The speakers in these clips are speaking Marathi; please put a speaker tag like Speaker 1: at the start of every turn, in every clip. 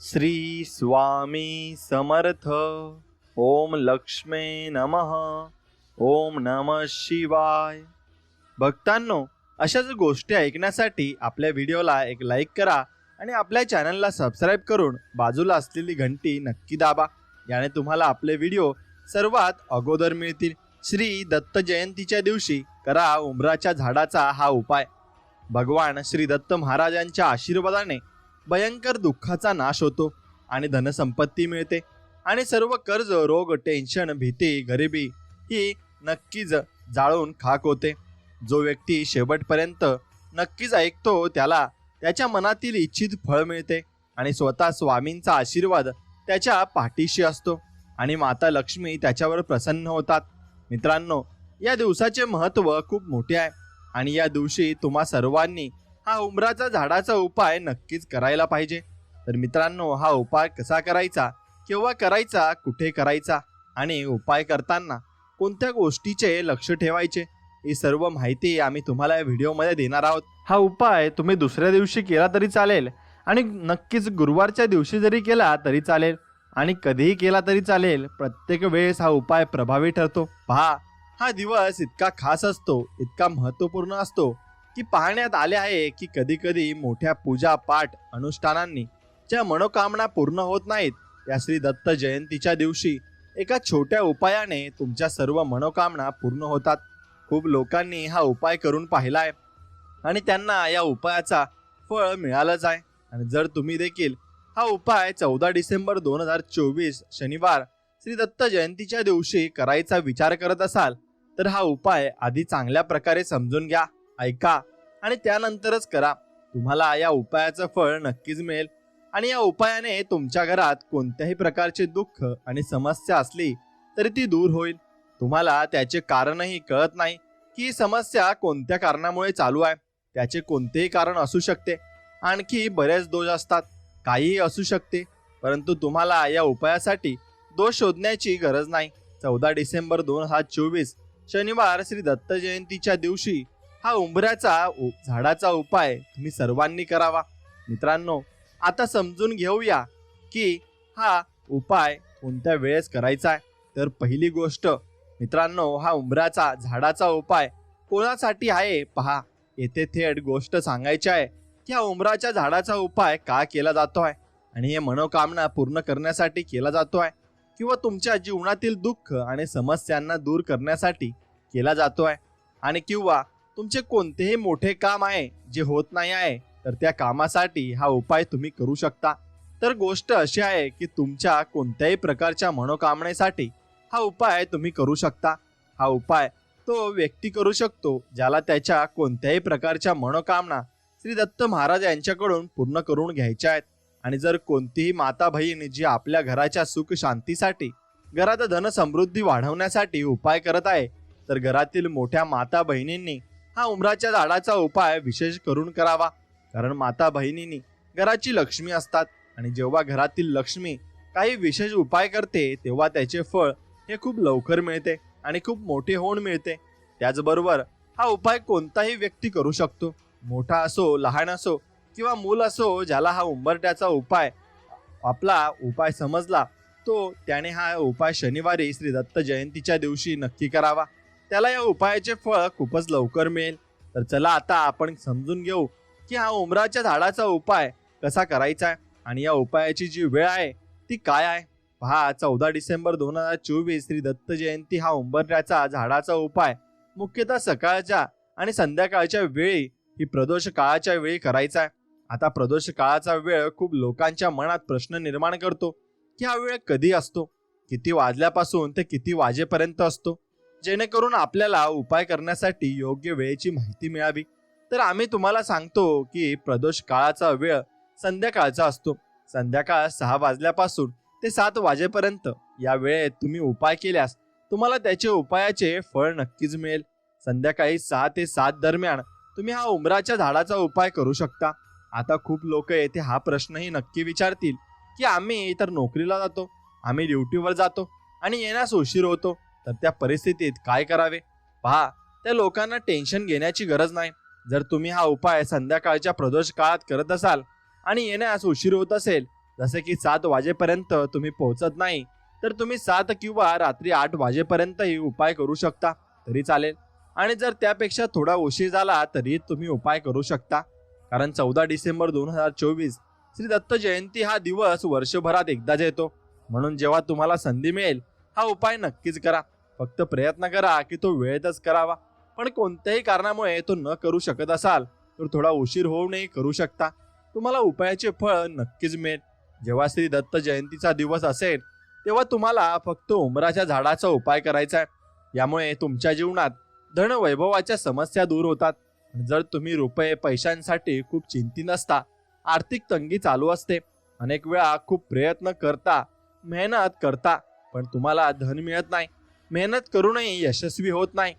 Speaker 1: श्री स्वामी समर्थ. ओम लक्ष्मे नमः. ओम नमः शिवाय. भक्तांनो, अशाच गोष्टी ऐकण्यासाठी आपल्या व्हिडिओला एक लाईक करा आणि आपल्या चॅनलला सबस्क्राईब करून बाजूला असलेली घंटी नक्की दाबा. याने तुम्हाला आपले व्हिडिओ सर्वात अगोदर मिळतील. श्री दत्त जयंतीच्या दिवशी करा उंबराच्या झाडाचा हा उपाय. भगवान श्री दत्त महाराजांच्या आशीर्वादाने भयंकर दुःखाचा नाश होतो आणि धनसंपत्ती मिळते आणि सर्व कर्ज, रोग, टेन्शन, भीती, गरिबी ही नक्कीच जाळून खाक होते. जो व्यक्ती शेवटपर्यंत नक्कीच ऐकतो त्याला त्याच्या मनातील इच्छित फळ मिळते आणि स्वतः स्वामींचा आशीर्वाद त्याच्या पाठीशी असतो आणि माता लक्ष्मी त्याच्यावर प्रसन्न होतात. मित्रांनो, या दिवसाचे महत्त्व खूप मोठे आहे आणि या दिवशी तुम्हा सर्वांनी हा उंबराचा झाडाचा उपाय नक्कीच करायला पाहिजे. तर मित्रांनो, हा उपाय कसा करायचा, केव्हा करायचा, कुठे करायचा आणि उपाय करताना कोणत्या गोष्टीचे लक्ष ठेवायचे, ही सर्व माहिती आम्ही तुम्हाला या व्हिडिओमध्ये देणार आहोत. हा उपाय तुम्ही दुसऱ्या दिवशी केला तरी चालेल आणि नक्कीच गुरुवारच्या दिवशी जरी केला तरी चालेल आणि कधीही केला तरी चालेल. प्रत्येक वेळेस हा उपाय प्रभावी ठरतो. पहा, हा दिवस इतका खास असतो, इतका महत्त्वपूर्ण असतो की पाहण्यात आले आहे की कधी कधी मोठ्या पूजा पाठ अनुष्ठानांनी ज्या मनोकामना पूर्ण होत नाहीत, या श्री दत्त जयंतीच्या दिवशी एका छोट्या उपायाने तुमच्या सर्व मनोकामना पूर्ण होतात. खूप लोकांनी हा उपाय करून पाहिलाय आणि त्यांना या उपायाचा फळ मिळालंच आहे. आणि जर तुम्ही देखील हा उपाय 14 डिसेंबर 2024 शनिवार श्री दत्त जयंतीच्या दिवशी करायचा विचार करत असाल तर हा उपाय आधी चांगल्या प्रकारे समजून घ्या, ऐका आणि त्यानंतरच करा. तुम्हाला या उपायाचं फळ नक्कीच मिळेल आणि या उपायाने तुमच्या घरात कोणत्याही प्रकारचे दुःख आणि समस्या असली तरी ती दूर होईल. तुम्हाला त्याचे कारणही कळत नाही की ही समस्या कोणत्या कारणामुळे चालू आहे. त्याचे कोणतेही कारण असू शकते, आणखी बरेच दोष असतात, काहीही असू शकते, परंतु तुम्हाला या उपायासाठी दोष शोधण्याची गरज नाही. 14 डिसेंबर 2024 शनिवार श्री दत्त जयंतीच्या दिवशी हा उंबराचा झाडाचा उपाय तुम्ही सर्वांनी करावा. मित्रांनो, आता समजून घेऊया की हा उपाय कोणत्या वेळेस करायचा आहे. तर पहिली गोष्ट मित्रांनो, हा उंबराचा झाडाचा उपाय कोणासाठी आहे पहा. येथे थेट गोष्ट सांगायची आहे की हा उंबराच्या झाडाचा उपाय का केला जातो आहे आणि हे मनोकामना पूर्ण करण्यासाठी केला जातो आहे किंवा तुमच्या जीवनातील दुःख आणि समस्यांना दूर करण्यासाठी केला जातो आहे आणि किंवा तुमचे कोणतेही मोठे काम आहे जे होत नाही आहे तर त्या कामासाठी हा उपाय तुम्ही करू शकता. तर गोष्ट अशी आहे की तुमच्या कोणत्याही प्रकारच्या मनोकामनेसाठी हा उपाय तुम्ही करू शकता. हा उपाय तो व्यक्ती करू शकतो ज्याला त्याच्या कोणत्याही प्रकारच्या मनोकामना श्री दत्त महाराज यांच्याकडून पूर्ण करून घ्यायच्या आहेत. आणि जर कोणतीही माता बहीण जी आपल्या घराच्या सुख शांतीसाठी, घरात धन समृद्धी वाढवण्यासाठी उपाय करत आहे तर घरातील मोठ्या माता बहिणींनी हा उंबराच्या झाडाचा उपाय विशेष करून करावा. कारण माता बहिणींनी घराची लक्ष्मी असतात आणि जेव्हा घरातील लक्ष्मी काही विशेष उपाय करते तेव्हा त्याचे फळ हे खूप लवकर मिळते आणि खूप मोठे होऊन मिळते. त्याचबरोबर हा उपाय कोणताही व्यक्ती करू शकतो, मोठा असो, लहान असो किंवा मूल असो. ज्याला हा उंबरट्याचा उपाय आपला उपाय समजला तो त्याने हा उपाय शनिवारी श्री दत्त जयंतीच्या दिवशी नक्की करावा. त्याला या उपायाचे फळ खूपच लवकर मिळेल. तर चला आता आपण समजून घेऊ की हा उंबराच्या झाडाचा उपाय कसा करायचा आहे आणि या उपायाची जी वेळ आहे ती काय आहे. पहा, 14 डिसेंबर 2024 श्री दत्त जयंती हा उंबरट्याचा झाडाचा उपाय मुख्यतः सकाळच्या आणि संध्याकाळच्या वेळी, ही प्रदोष काळाच्या वेळी करायचा आहे. आता प्रदोष काळाचा वेळ खूप लोकांच्या मनात प्रश्न निर्माण करतो की हा वेळ कधी असतो, किती वाजल्यापासून ते किती वाजेपर्यंत असतो, जेणेकरून आपल्याला उपाय करण्यासाठी योग्य वेळेची माहिती मिळावी. तर आम्ही तुम्हाला सांगतो की प्रदोष काळाचा वेळ संध्याकाळचा असतो. संध्याकाळ 6 वाजल्यापासून ते 7 वाजेपर्यंत या वेळेत तुम्ही उपाय केल्यास तुम्हाला त्याचे उपायाचे फळ नक्कीच मिळेल. संध्याकाळी 6 ते 7 दरम्यान तुम्ही हा उंबराच्या झाडाचा उपाय करू शकता. आता खूप लोक येथे हा प्रश्नही नक्की विचारतील की आम्ही तर नोकरीला जातो, आम्ही ड्युटीवर जातो आणि येण्यास उशीर होतो, तर त्या परिस्थितीत काय करावे. पहा, त्या लोकांना टेन्शन घेण्याची गरज नाही. जर तुम्ही हा उपाय संध्याकाळच्या प्रदोष काळात करत असाल आणि येण्यास उशीर होत असेल जसे की 7 वाजेपर्यंत तुम्ही पोहोचत नाही तर तुम्ही 7 किंवा रात्री 8 वाजेपर्यंतही उपाय करू शकता तरी चालेल. आणि जर त्यापेक्षा थोडा उशीर झाला तरी तुम्ही उपाय करू शकता. कारण 14 डिसेंबर 2024 श्री दत्त जयंती हा दिवस वर्षभरात एकदाच येतो. म्हणून जेव्हा तुम्हाला संधी मिळेल हा उपाय नक्कीच करा. फक्त प्रयत्न करा की तो वेळेतच करावा. पण कोणत्याही कारणामुळे तो न करू शकत असाल तर थोडा उशीर होऊनही करू शकता. तुम्हाला उपायाचे फळ नक्कीच मिळेल. जेव्हा श्री दत्त जयंतीचा दिवस असेल तेव्हा तुम्हाला फक्त उंबराच्या झाडाचा उपाय करायचा आहे. यामुळे तुमच्या जीवनात धन वैभवाच्या समस्या दूर होतात. जर तुम्ही रुपये पैशांसाठी खूप चिंतित असता, आर्थिक तंगी चालू असते, अनेक वेळा खूप प्रयत्न करता, मेहनत करता, पण तुम्हाला धन मिळत नाही, मेहनत करूनही यशस्वी होत नाही,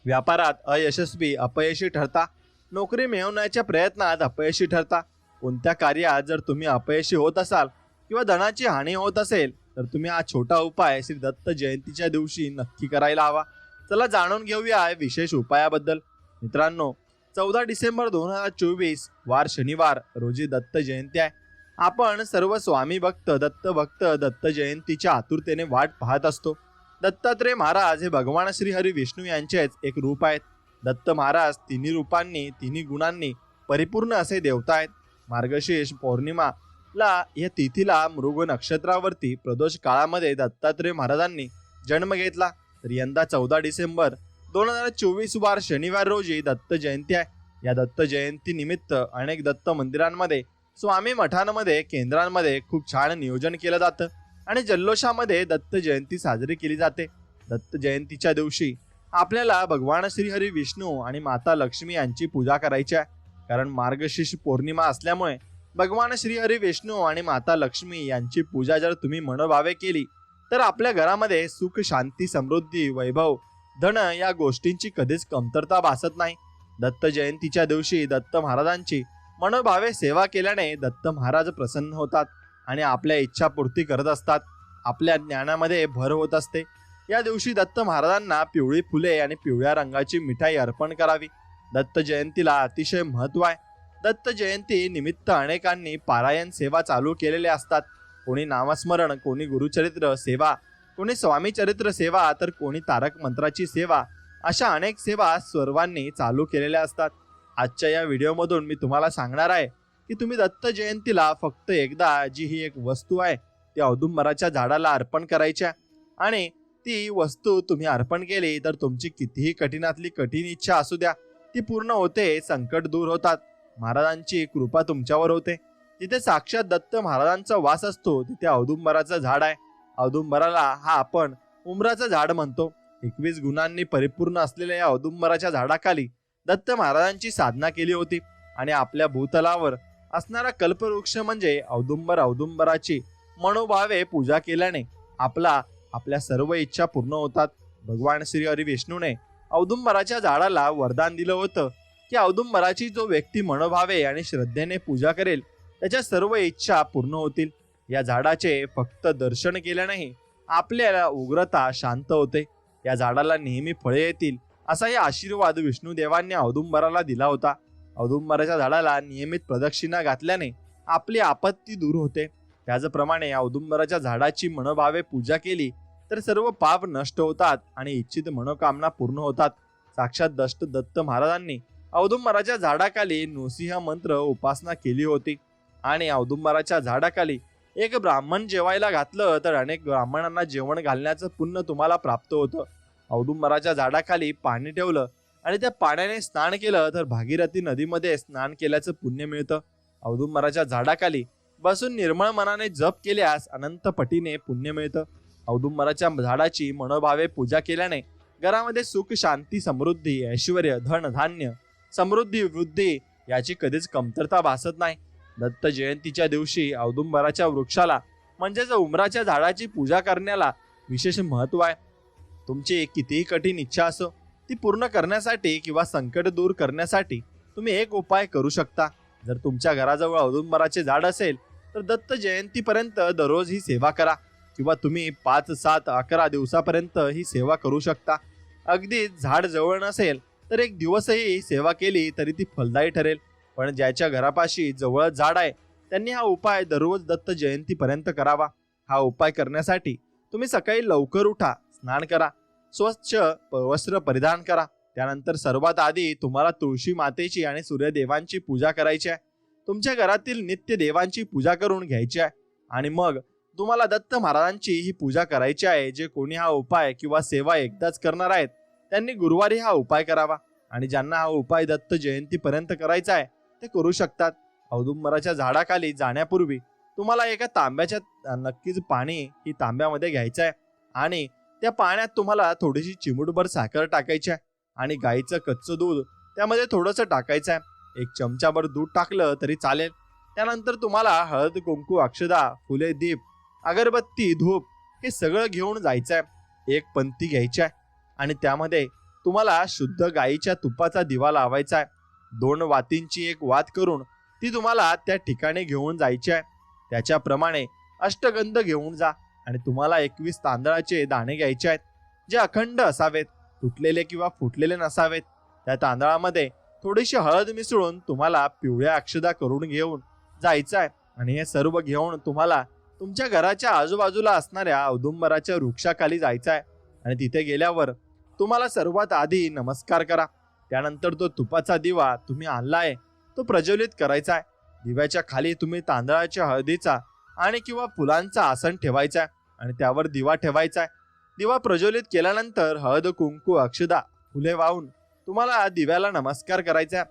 Speaker 1: व्यापारात अयशस्वी अपयशी ठरता, नोकरी मिळवण्याच्या प्रयत्नात अपयशी ठरता, कोणत्या कार्यात जर तुम्ही अपयशी होत असाल किंवा धनाची हानी होत असेल तर तुम्ही हा छोटा उपाय श्री दत्त जयंतीच्या दिवशी नक्की करायला हवा. चला जाणून घेऊया विशेष उपायाबद्दल. मित्रांनो, 14 डिसेंबर 2024 वार शनिवार रोजी दत्त जयंती आहे. आपण सर्व स्वामी भक्त दत्त जयंतीच्या आतुरतेने वाट पाहत असतो. दत्तात्रय महाराज हे भगवान श्री हरी विष्णू यांचेच एक रूप आहेत. दत्त महाराज तिन्ही रूपांनी तिन्ही गुणांनी परिपूर्ण असे देवता आहेत. मार्गशीर्ष पौर्णिमाला या तिथीला मृग नक्षत्रावरती प्रदोष काळामध्ये दत्तात्रय महाराजांनी जन्म घेतला. तर यंदा 14 डिसेंबर 2024 वार शनिवार रोजी दत्त जयंती आहे. या दत्त जयंती निमित्त अनेक दत्त मंदिरांमध्ये, स्वामी मठांमध्ये, केंद्रांमध्ये खूप छान नियोजन केलं जातं आणि जल्लोषामध्ये दत्त जयंती साजरी केली जाते. दत्त जयंतीच्या दिवशी आपल्याला भगवान श्री हरी विष्णू आणि माता लक्ष्मी यांची पूजा करायची आहे. कारण मार्गशीर्ष पौर्णिमा असल्यामुळे भगवान श्री हरी विष्णू आणि माता लक्ष्मी यांची पूजा जर तुम्ही मनोभावे केली तर आपल्या घरामध्ये सुख, शांती, समृद्धी, वैभव, धन या गोष्टींची कधीच कमतरता भासत नाही. दत्त जयंतीच्या दिवशी दत्त महाराजांची मनोभावे सेवा केल्याने दत्त महाराज प्रसन्न होतात आणि आपल्या इच्छा पूर्ती करत असतात. आपल्या ज्ञानामध्ये भर होत असते. या दिवशी दत्त महाराजांना पिवळी फुले आणि पिवळ्या रंगाची मिठाई अर्पण करावी. दत्त जयंतीला अतिशय महत्त्व आहे. दत्त जयंती निमित्त अनेकांनी पारायण सेवा चालू केलेल्या असतात. कोणी नामस्मरण, कोणी गुरुचरित्र सेवा, कोणी स्वामी चरित्र सेवा, तर कोणी तारक मंत्राची सेवा, अशा अनेक सेवा सर्वांनी चालू केलेल्या असतात. आजच्या या व्हिडिओमधून मी तुम्हाला सांगणार आहे की तुम्ही दत्त जयंतीला फक्त एकदा जी ही एक वस्तू आहे ती औदुंबराच्या झाडाला अर्पण करायची आहे. आणि ती वस्तू तुम्ही अर्पण केली तर तुमची कितीही कठीणातली कठीण इच्छा असू द्या ती पूर्ण होते, संकट दूर होतात, महाराजांची कृपा तुमच्यावर होते. जिथे साक्षात दत्त महाराजांचा वास असतो तिथे औदुंबराचं झाड आहे. औदुंबराला हा आपण उंबराचं झाड म्हणतो. 21 गुणांनी परिपूर्ण असलेल्या या औदुंबराच्या झाडाखाली दत्त महाराजांची साधना केली होती आणि आपल्या भूतलावर असणारा कल्पवृक्ष म्हणजे औदुंबराची मनोभावे पूजा केल्याने आपल्या सर्व इच्छा पूर्ण होतात. भगवान श्री हरी विष्णूने औदुंबराच्या झाडाला वरदान दिलं होतं की औदुंबराची जो व्यक्ती मनोभावे आणि श्रद्धेने पूजा करेल त्याच्या सर्व इच्छा पूर्ण होतील. या झाडाचे फक्त दर्शन केल्यानेही आपल्याला उग्रता शांत होते. या झाडाला नेहमी फळे येतील असा या आशीर्वाद विष्णुदेवांनी औदुंबराला दिला होता. औदुंबराच्या झाडाला नियमित प्रदक्षिणा घातल्याने आपली आपत्ती दूर होते. त्याचप्रमाणे औदुंबराच्या झाडाची मनोभावे पूजा केली तर सर्व पाप नष्ट होतात आणि इच्छित मनोकामना पूर्ण होतात. साक्षात दत्त महाराजांनी औदुंबराच्या झाडाखाली नृसिंह मंत्र उपासना केली होती आणि औदुंबराच्या झाडाखाली एक ब्राह्मण जेवायला घातलं तर अनेक ब्राह्मणांना जेवण घालण्याचं पुण्य तुम्हाला प्राप्त होतं. औदुंबराच्या झाडाखाली पाणी ठेवलं आणि त्या पाण्याने स्नान केलं तर भागीरथी नदीमध्ये स्नान केल्याचं पुण्य मिळतं. औदुंबराच्या झाडाखाली बसून निर्मळ मनाने जप केल्यास अनंत पटीने पुण्य मिळतं. औदुंबराच्या झाडाची मनोभावे पूजा केल्याने घरामध्ये सुख, शांती, समृद्धी, ऐश्वर्य, धन, धान्य, समृद्धी, वृद्धी याची कधीच कमतरता भासत नाही. दत्त जयंतीच्या दिवशी औदुंबराच्या वृक्षाला म्हणजेच उंबराच्या झाडाची पूजा करण्याला विशेष महत्त्व आहे. तुमची कितीही कठीण इच्छा असो ती पूर्ण करण्यासाठी किंवा संकट दूर करण्यासाठी तुम्ही एक उपाय करू शकता. जर तुमच्या घराजवळ औदुंबराचे झाड असेल तर दत्त जयंतीपर्यंत दररोज ही सेवा करा किंवा तुम्ही 5, 7, 11 दिवसापर्यंत ही सेवा करू शकता. अगदी झाड जवळ नसेल तर एक दिवसही सेवा केली तरी ती फलदायी ठरेल. पण ज्याच्या घरापाशी जवळ झाड आहे त्यांनी हा उपाय दररोज दत्त जयंतीपर्यंत करावा. हा उपाय करण्यासाठी तुम्ही सकाळी लवकर उठा, स्नान करा, स्वच्छ वस्त्र परिधान करा. त्यानंतर सर्वात आधी तुम्हाला तुळशी मातेची आणि सूर्यदेवांची पूजा करायची आहे. तुमच्या घरातील नित्य देवांची पूजा करून घ्यायची आहे आणि मग तुम्हाला दत्त महाराजांची ही पूजा करायची आहे. जे कोणी हा उपाय किंवा सेवा एकदाच करणार आहेत त्यांनी गुरुवारी हा उपाय करावा आणि ज्यांना हा उपाय दत्त जयंतीपर्यंत करायचा आहे ते करू शकतात. औदुंबराच्या झाडाखाली जाण्यापूर्वी तुम्हाला एका तांब्याच्या नक्कीच पाणी ही तांब्यामध्ये घ्यायचं आहे आणि त्या पाण्यात तुम्हाला थोडीशी चिमूटभर साखर टाकायची आहे आणि गाईचं कच्चं दूध त्यामध्ये थोडंसं टाकायचं आहे. 1 चमचाभर दूध टाकलं तरी चालेल. त्यानंतर तुम्हाला हळद, कुंकू, अक्षदा, फुले, दीप, अगरबत्ती, धूप हे सगळं घेऊन जायचं आहे. एक पंती घ्यायची आहे आणि त्यामध्ये तुम्हाला शुद्ध गाईच्या तुपाचा दिवा लावायचा आहे. 2 वातींची एक वात करून ती तुम्हाला त्या ठिकाणी घेऊन जायची आहे. त्याच्याप्रमाणे अष्टगंध घेऊन जा आणि तुम्हाला 21 तांदळाचे दाणे घ्यायचे आहेत, जे अखंड असावेत, तुटलेले किंवा फुटलेले नसावेत. त्या तांदळामध्ये थोडीशी हळद मिसळून तुम्हाला पिवळ्या अक्षदा करून घेऊन जायचं आहे आणि हे सर्व घेऊन तुम्हाला तुमच्या घराच्या आजूबाजूला असणाऱ्या औदुंबराच्या वृक्षाखाली जायचं आहे आणि तिथे गेल्यावर तुम्हाला सर्वात आधी नमस्कार करा. त्यानंतर तो तुपाचा दिवा तुम्ही आणलाय तो प्रज्वलित करायचा आहे. दिव्याच्या खाली तुम्ही तांदळाच्या हळदीचा आणि किंवा फुलांचा आसन ठेवायचा आहे आणि त्यावर दिवा ठेवायचा आहे. दिवा प्रज्वलित केल्यानंतर हळद, कुंकू, अक्षदा, फुले वाहून तुम्हाला दिव्याला नमस्कार करायचा आहे,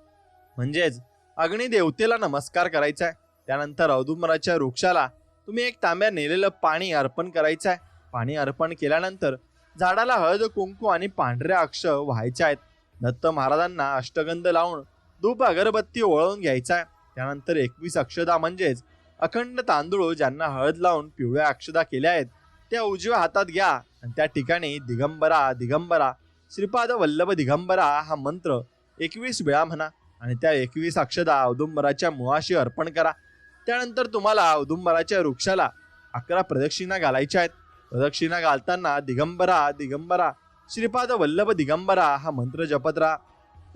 Speaker 1: म्हणजेच अग्निदेवतेला नमस्कार करायचा आहे. त्यानंतर औदुंबराच्या वृक्षाला तुम्ही 1 तांब्या नेलेलं पाणी अर्पण करायचं आहे. पाणी अर्पण केल्यानंतर झाडाला हळद, कुंकू आणि पांढऱ्या अक्ष व्हायच्या आहेत. दत्त महाराजांना अष्टगंध लावून धूप अगरबत्ती ओळवून घ्यायचा आहे. त्यानंतर 21 अक्षदा म्हणजेच अखंड तांदूळ ज्यांना हळद लावून पिवळ्या अक्षदा केल्या आहेत त्या उजव्या हातात घ्या आणि त्या ठिकाणी दिगंबरा दिगंबरा श्रीपाद वल्लभ दिगंबरा हा मंत्र 21 वेळा म्हणा आणि त्या 21 अक्षदा औदुंबराच्या मुळाशी अर्पण करा. त्यानंतर तुम्हाला औदुंबराच्या वृक्षाला 11 प्रदक्षिणा घालायच्या आहेत. प्रदक्षिणा घालताना दिगंबरा दिगंबरा श्रीपाद वल्लभ दिगंबरा हा मंत्र जपत राहा.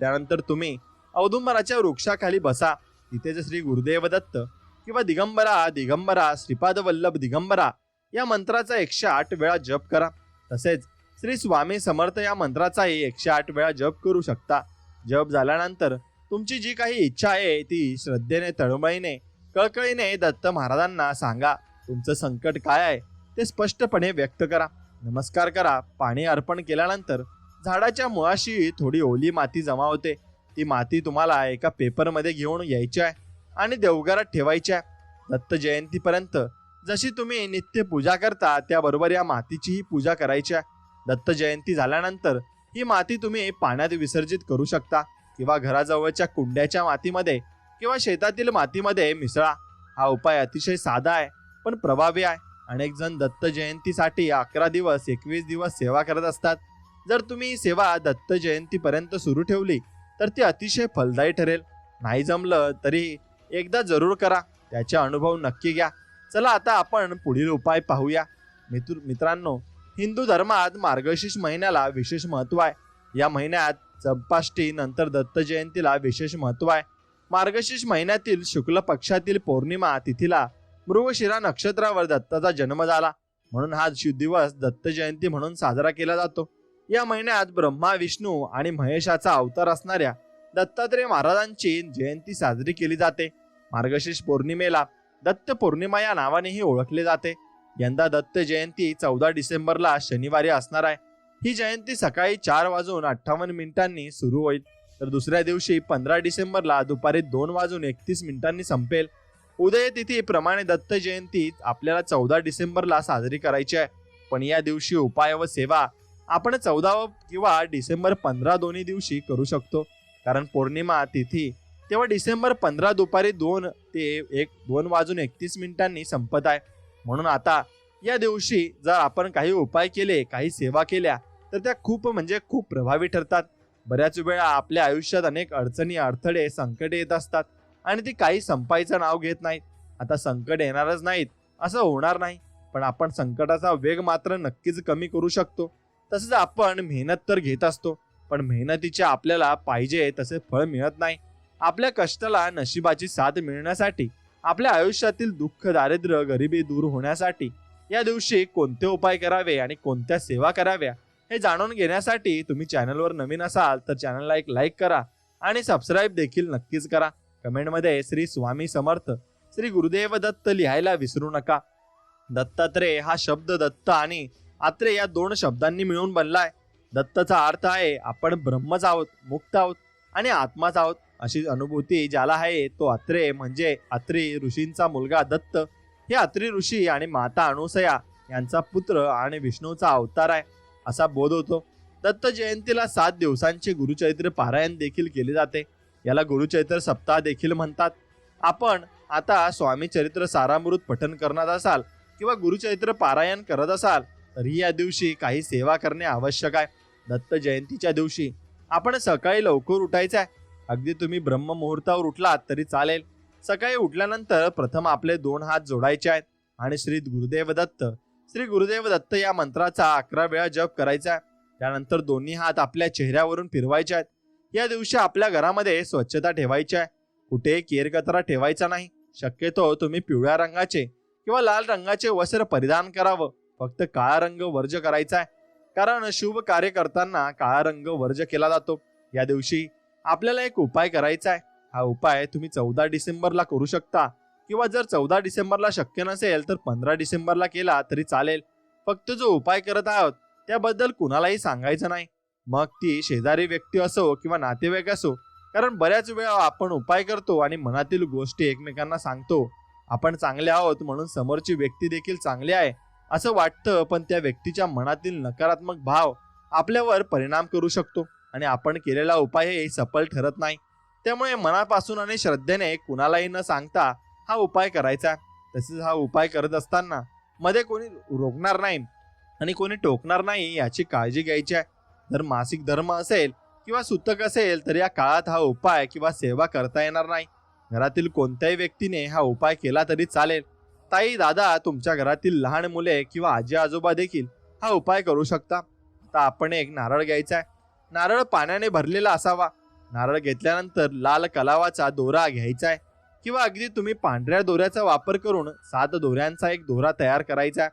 Speaker 1: त्यानंतर तुम्ही औदुंबराच्या वृक्षाखाली बसा. तिथेच श्री गुरुदेव दत्त किंवा दिगंबरा दिगंबरा श्रीपाद वल्लभ दिगंबरा या मंत्राचा 108 वेळा जप करा. तसेच श्री स्वामी समर्थ या मंत्राचाही 108 वेळा जप करू शकता. जप झाल्यानंतर तुमची जी काही इच्छा आहे ती श्रद्धेने, तळमळीने, कळकळीने दत्त महाराजांना सांगा. तुमचं संकट काय आहे ते स्पष्टपणे व्यक्त करा. नमस्कार करा. पाणी अर्पण केल्यानंतर झाडाच्या मुळाशी थोडी ओली माती जमा होते. ती माती तुम्हाला एका पेपरमध्ये घेऊन यायची आहे आणि देवघरात ठेवायची आहे. दत्त जयंतीपर्यंत जशी तुम्ही नित्य पूजा करता त्याबरोबर या मातीचीही पूजा करायची आहे. दत्त जयंती झाल्यानंतर ही माती तुम्ही पाण्यात विसर्जित करू शकता किंवा घराजवळच्या कुंड्याच्या मातीमध्ये किंवा शेतातील मातीमध्ये मिसळा. हा उपाय अतिशय साधा आहे पण प्रभावी आहे. अनेक जण दत्त जयंतीसाठी 11 दिवस 21 दिवस सेवा करत असतात. जर तुम्ही ही सेवा दत्त जयंतीपर्यंत सुरू ठेवली तर ती अतिशय फलदायी ठरेल. नाही जमलं तरी एकदा जरूर करा, त्याचे अनुभव नक्की घ्या. चला आता आपण पुढील उपाय पाहूया. मित्रांनो, हिंदू धर्मात मार्गशीर्ष महिन्याला विशेष महत्त्व आहे. या महिन्यात चंपाष्टी नंतर दत्त जयंतीला विशेष महत्त्व आहे. मार्गशीर्ष महिन्यातील शुक्ल पक्षातील पौर्णिमा तिथीला मृगशिरा नक्षत्रावर दत्ताचा जन्म झाला, म्हणून हा दिवस दत्त जयंती म्हणून साजरा केला जातो. या महिन्यात ब्रह्मा, विष्णू आणि महेशाचा अवतार असणाऱ्या दत्तात्रेय महाराजांची जयंती साजरी केली जाते. मार्गशीर्ष पौर्णिमेला दत्त पौर्णिमा या नावानेही ओळखले जाते. यंदा दत्त जयंती 14 डिसेंबरला शनिवारी असणार आहे. ही जयंती सकाळी 4:58 सुरू होईल तर दुसऱ्या दिवशी 15 डिसेंबरला दुपारी 2:31 संपेल. उदय तिथी प्रमाणे दत्त जयंती आपल्याला 14 डिसेंबरला साजरी करायची आहे, पण या दिवशी उपाय व सेवा आपण 14 किंवा डिसेंबर 15 दोन्ही दिवशी करू शकतो. कारण पौर्णिमा तिथी तेव्हा डिसेंबर 15 दुपारी 2 ते 2:31 संपत आहे. म्हणून आता या दिवशी जर आपण काही उपाय केले, काही सेवा केल्या तर त्या खूप प्रभावी ठरतात. बऱ्याच वेळा आपल्या आयुष्यात अनेक अडचणी, अडथळे, संकटे येत असतात आणि ती काही संपायचं नाव घेत नाहीत. आता संकट येणारच नाहीत असं होणार नाही, पण आपण संकटाचा वेग मात्र नक्कीच कमी करू शकतो. तसंच आपण मेहनत तर घेत असतो, पण मेहनतीचे आपल्याला पाहिजे तसे फळ मिळत नाही. आपल्या कष्टाला नशिबाची साथ मिळण्यासाठी आपल्या आयुष्यातील दुःख, दारिद्र्य, गरिबी दूर होण्यासाठी या दिवशी कोणते उपाय करावे आणि कोणत्या सेवा कराव्या हे जाणून घेण्यासाठी तुम्ही चॅनलवर नवीन असाल तर चॅनलला एक लाईक करा आणि सबस्क्राईब देखील नक्कीच करा. कमेंटमध्ये श्री स्वामी समर्थ, श्री गुरुदेव दत्त लिहायला विसरू नका. दत्तात्रेय हा शब्द दत्त आणि आत्रे या दोन शब्दांनी मिळून बनलाय. दत्तचा अर्थ आहे आपण ब्रह्मच आहोत, मुक्त आहोत आणि आत्माच आहोत अशी अनुभूती ज्याला आहे तो आत्रेय म्हणजे अत्री ऋषींचा मुलगा दत्त. हे अत्री ऋषी आणि माता अनुसया यांचा पुत्र आणि विष्णूचा अवतार आहे असा बोध होतो. दत्त जयंतीला 7 दिवसांचे गुरुचरित्र पारायण देखील केले जाते. याला गुरुचरित्र सप्ताह देखील म्हणतात. आपण आता स्वामी चरित्र सारामृत पठन करणार असाल किंवा गुरुचरित्र पारायण करत असाल तरी या दिवशी काही सेवा करणे आवश्यक आहे. दत्त जयंतीच्या दिवशी आपण सकाळी लवकर उठायचं आहे. अगदी तुम्ही ब्रह्म मुहूर्तावर उठलात तरी चालेल. सकाळी उठल्यानंतर प्रथम आपले 2 हात जोडायचे आहेत आणि श्री गुरुदेव दत्त, श्री गुरुदेव दत्त या मंत्राचा 11 वेळा जप करायचा आहे. त्यानंतर दोन्ही हात आपल्या चेहऱ्यावरून फिरवायचे आहेत. या दिवशी आपल्या घरामध्ये स्वच्छता ठेवायची आहे. कुठेही केरकचरा ठेवायचा नाही. शक्यतो तुम्ही पिवळ्या रंगाचे किंवा लाल रंगाचे वस्त्र परिधान करावं. फक्त काळा रंग वर्ज करायचा आहे, कारण शुभ कार्य करताना काळा रंग वर्ज केला जातो. या दिवशी आपल्याला एक उपाय करायचा आहे. हा उपाय तुम्ही 14 डिसेंबरला करू शकता किंवा जर 14 डिसेंबरला शक्य नसेल तर 15 डिसेंबरला केला तरी चालेल. फक्त जो उपाय करत आहोत त्याबद्दल कुणालाही सांगायचं नाही. मग ती शेजारी व्यक्ती असो किंवा नातेवाईक असो, कारण बऱ्याच वेळा आपण उपाय करतो आणि मनातील गोष्टी एकमेकांना सांगतो. आपण चांगले आहोत म्हणून समोरची व्यक्ती देखील चांगली आहे असं वाटतं, पण त्या व्यक्तीच्या मनातील नकारात्मक भाव आपल्यावर परिणाम करू शकतो आणि आपण केलेला उपायही सफल ठरत नाही. त्यामुळे मनापासून आणि श्रद्धेने कुणालाही न सांगता हा उपाय करायचा. तसेच हा उपाय करत असताना मध्ये कोणी रोखणार नाही आणि कोणी टोकणार नाही याची काळजी घ्यायची आहे. जर मासिक धर्म असेल किंवा सुतक असेल तर या काळात हा उपाय किंवा सेवा करता येणार नाही. घरातील कोणत्याही व्यक्तीने हा उपाय केला तरी चालेल. ताई, दादा, तुमच्या घरातील लहान मुले किंवा आजी आजोबा देखील हा उपाय करू शकता. आता आपण एक नारळ घ्यायचा आहे. नारळ पाण्याने भरलेला असावा. नारळ घेतल्यानंतर लाल कलावाचा दोरा घ्यायचा आहे किंवा अगदी तुम्ही पांढऱ्या दोऱ्याचा वापर करून 7 दोऱ्यांचा एक दोरा तयार करायचा आहे.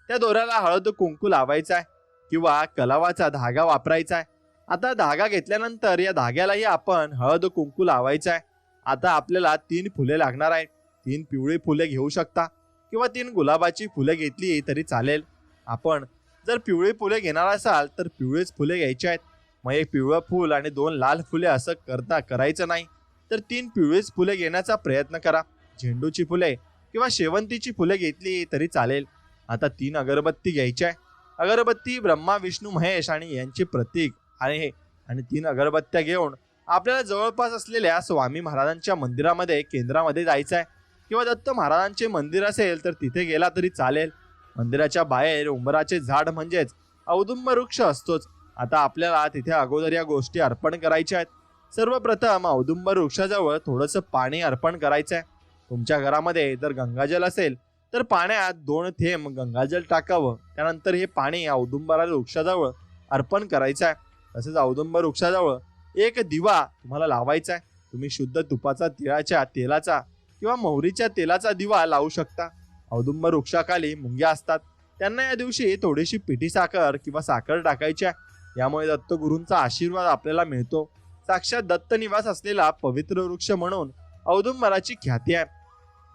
Speaker 1: त्या दोऱ्याला हळद कुंकू लावायचा आहे किंवा कलावाचा धागा वापरायचा आहे. आता धागा घेतल्यानंतर या धाग्यालाही आपण हळद कुंकू लावायचा आहे. आता आपल्याला 3 फुले लागणार आहेत. 3 पिवळी फुले घेऊ शकता किंवा 3 गुलाबाची फुले घेतली तरी चालेल. आपण जर पिवळी फुले घेणार असाल तर पिवळीच फुले घ्यायची आहेत. मग एक पिवळं फूल आणि 2 लाल फुले असं करायचं नाही, तर 3 पिवळीच फुले घेण्याचा प्रयत्न करा. झेंडूची फुले किंवा शेवंतीची फुले घेतली तरी चालेल. आता 3 अगरबत्ती घ्यायच्या आहे. अगरबत्ती ब्रह्मा, विष्णू, महेश आणि यांचे प्रतीक आहे आणि 3 अगरबत्त्या घेऊन आपल्याला जवळपास असलेल्या स्वामी महाराजांच्या मंदिरामध्ये केंद्रामध्ये जायचं आहे किंवा दत्त महाराजांचे मंदिर असेल तर तिथे गेला तरी चालेल. मंदिराच्या बाहेर उंबराचे झाड म्हणजेच औदुंब वृक्ष असतोच. आता आपल्याला तिथे अगोदर या गोष्टी अर्पण करायच्या आहेत. सर्वप्रथम औदुंब वृक्षाजवळ थोडंसं पाणी अर्पण करायचं आहे. तुमच्या घरामध्ये जर गंगाजल असेल तर पाण्यात 2 थेंब गंगाजल टाकावं. त्यानंतर हे पाणी औदुंबरा वृक्षाजवळ अर्पण करायचं आहे. तसेच औदुंब वृक्षाजवळ एक दिवा तुम्हाला लावायचा आहे. तुम्ही शुद्ध तुपाचा, तिळाच्या तेलाचा किंवा मोहरीच्या तेलाचा दिवा लावू शकता. औदुंब वृक्षाखाली मुंग्या असतात, त्यांना या दिवशी थोडीशी पिठी साखर किंवा साखर टाकायची आहे. यामुळे दत्तगुरूंचा आशीर्वाद आपल्याला मिळतो. साक्षात दत्त निवास असलेला पवित्र वृक्ष म्हणून औदुंबराची ख्याती आहे.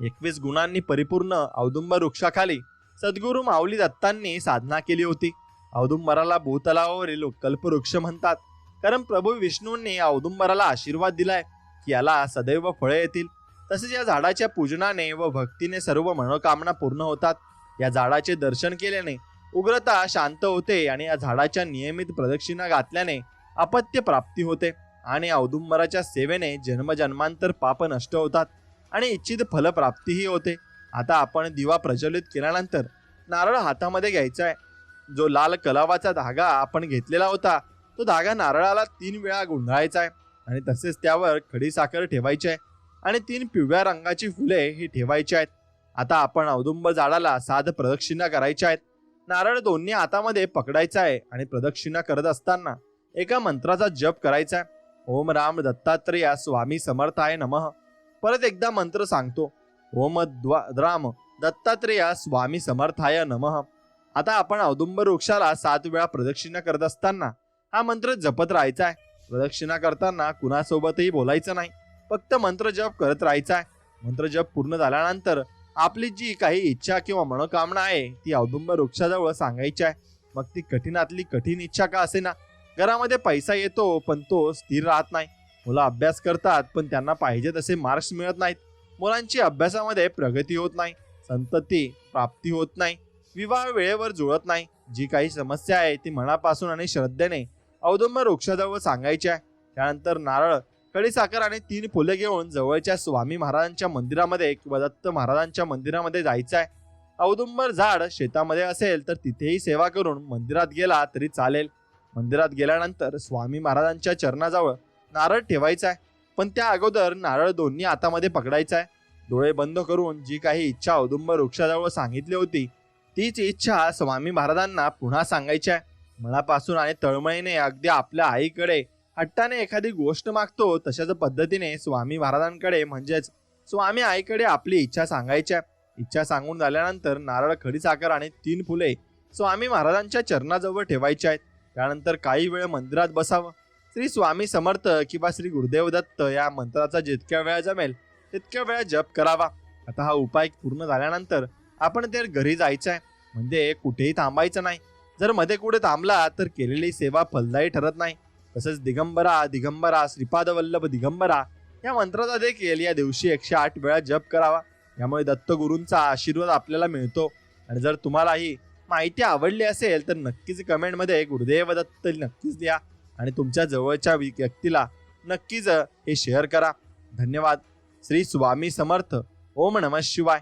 Speaker 1: 21 गुणांनी परिपूर्ण औदुंब वृक्षाखाली सद्गुरू माऊली दत्तांनी साधना केली होती. औदुंबराला भूतलावरील कल्पवृक्ष म्हणतात, कारण प्रभू विष्णूंनी औदुंबराला आशीर्वाद दिलाय की याला सदैव फळे येतील. तसेच या झाडाच्या पूजनाने व भक्तीने सर्व मनोकामना पूर्ण होतात. या झाडाचे दर्शन केल्याने उग्रता शांत होते आणि या झाडाच्या नियमित प्रदक्षिणा घातल्याने अपत्य प्राप्ती होते आणि औदुंबराच्या सेवेने जन्मजन्मांतर पाप नष्ट होतात आणि इच्छित फलप्राप्तीही होते. आता आपण दिवा प्रज्वलित केल्यानंतर नारळ हातामध्ये घ्यायचा आहे. जो लाल कलावाचा धागा आपण घेतलेला होता तो धागा नारळाला 3 वेळा गुंडाळायचा आहे आणि तसेच त्यावर खडी साखर ठेवायची आहे आणि 3 पिवळ्या रंगाची फुले ही ठेवायची आहेत. आता आपण औदुंब झाडाला 7 प्रदक्षिणा करायच्या आहेत. नारळ दोन्ही हातामध्ये पकडायचा आहे आणि प्रदक्षिणा करत असताना एका मंत्राचा जप करायचा आहे. ओम राम दत्तात्रेय स्वामी समर्थाय नमः. परत एकदा मंत्र सांगतो. ओम द्राम दत्तात्रेय स्वामी समर्थाय नमः. आता आपण औदुंबर वृक्षाला 7 वेळा प्रदक्षिणा करत असताना हा मंत्र जपत राहायचा आहे. प्रदक्षिणा करताना कुणासोबतही बोलायचं नाही, फक्त मंत्र जप करत राहायचा आहे. मंत्र जप पूर्ण झाल्यानंतर आपली जी काही इच्छा किंवा मनोकामना आहे ती औदुंबर वृक्षाजवळ सांगायची आहे. मग ती कठीणातली कठीण इच्छा का असेना. घरामध्ये पैसा येतो पण तो स्थिर राहत नाही. मुलं अभ्यास करतात पण त्यांना पाहिजे तसे मार्क्स मिळत नाहीत. मुलांची अभ्यासामध्ये प्रगती होत नाही, संतती प्राप्ती होत नाही, विवाह वेळेवर जुळत नाही. जी काही समस्या आहे ती मनापासून आणि श्रद्धेने औदुंबर वृक्षाजवळ सांगायची आहे. त्यानंतर नारळ, खडीसाखर आणि 3 फुले घेऊन जवळच्या स्वामी महाराजांच्या मंदिरामध्ये किंवा दत्त महाराजांच्या मंदिरामध्ये जायचं आहे. औदुंबर झाड शेतामध्ये असेल तर तिथेही सेवा करून मंदिरात गेला तरी चालेल. मंदिरात गेल्यानंतर स्वामी महाराजांच्या चरणाजवळ नारळ ठेवायचा आहे, पण त्या अगोदर नारळ दोन्ही हातामध्ये पकडायचा आहे. डोळे बंद करून जी काही इच्छा औदुंबर वृक्षाजवळ सांगितली होती तीच इच्छा स्वामी महाराजांना पुन्हा सांगायची आहे. मनापासून आणि तळमळीने अगदी आपल्या आईकडे हट्टाने एखादी गोष्ट मागतो तशाच पद्धतीने स्वामी महाराजांकडे म्हणजेच स्वामी आईकडे आपली इच्छा सांगायची आहे. इच्छा सांगून झाल्यानंतर नारळ, खडीसाखर आणि 3 फुले स्वामी महाराजांच्या चरणाजवळ ठेवायची आहेत. त्यानंतर काही वेळ मंदिरात बसावं. श्री स्वामी समर्थ किंवा श्री गुरुदेव दत्त या मंत्राचा जितक्या वेळा जमेल तितक्या वेळा जप करावा. आता हा उपाय पूर्ण झाल्यानंतर आपण ते घरी जायचं आहे, म्हणजे कुठेही थांबायचं नाही. जर मध्ये कुठे थांबला तर केलेली सेवा फलदायी ठरत नाही. तसंच दिगंबरा दिगंबरा श्रीपाद वल्लभ दिगंबरा या मंत्राचा देखील या दिवशी 108 वेळा जप करावा. यामुळे दत्तगुरूंचा आशीर्वाद आपल्याला मिळतो. आणि जर तुम्हाला ही माहिती आवडली असेल तर नक्कीच कमेंटमध्ये गुरुदेव दत्त नक्कीच लिहा आणि तुमच्या जवळच्या व्यक्तीला नक्कीच हे शेअर करा. धन्यवाद. श्री स्वामी समर्थ. ओम नमः शिवाय.